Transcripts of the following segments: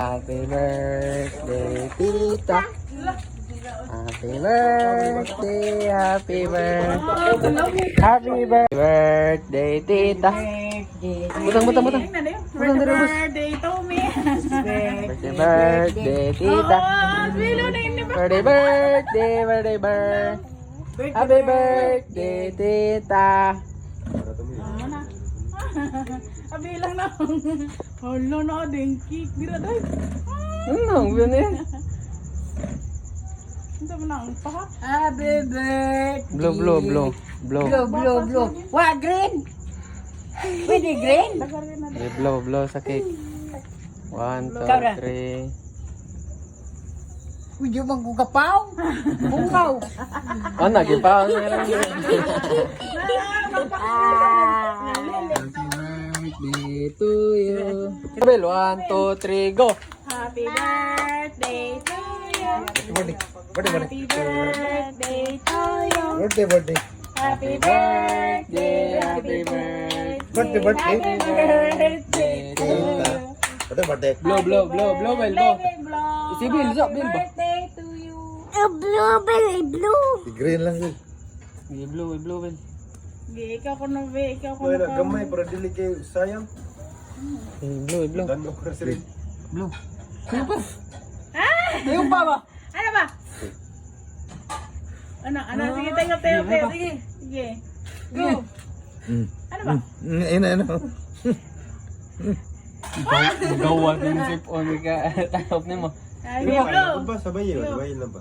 Happy birthday, tita. Happy birthday, happy birthday. Happy birthday, tita. Butang. Birthday birthday to me. Birthday, tita. Birthday, birthday. Happy birthday, tita. Abilang na. Hala na din cake dira day. Ano, yun yan? Ito mo nang pa. Happy birthday. Blue. Blue. What, green? Pwede green? Blow sa cake. 1, 2, 3. Pwede magkukapaw? Bungaw. Ano, gipaw na lang yun. Happy birthday to you. Bel, 1, 2, 3, go! Happy birthday to you. Happy birthday to you. Birthday. Happy birthday. Happy birthday. Birthday. Happy birthday to you. Birthday. Blow, Bel, go! Si Bill, Bill ba? Birthday to you. Si green lang yun. Blue, Bel. Ikaw ko na be, ikaw ko Wala na gamay para dili kay sayang. Blue. Dando ko na sila. Blue. Yung pa ba? Ano ba? Ano? Sige, tayo. Sige. Go. Ano ba? Ano? Gawa din sip on ka. Tanop ni mo. Ay, go. Ba sabay yun, sabay na ba?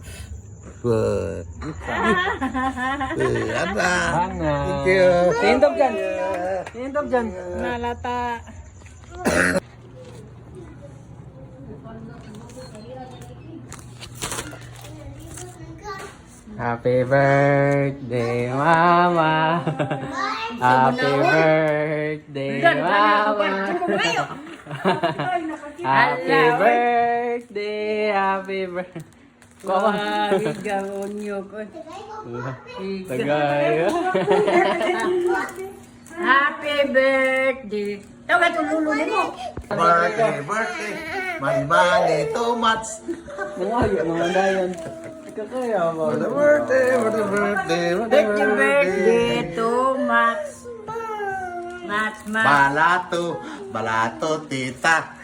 Ada. Hanga. Thank you. Tintop dyan. Nalata. Happy birthday, Mama. Happy birthday, Mama. Happy birthday, happy birthday. Higaon ko. Tagay. Happy birthday. Tawa ito lulo mo. Birthday. Mali too much. Mga dayon. Kaya mo. Birthday. Happy birthday to Max. Max. Balato, tita.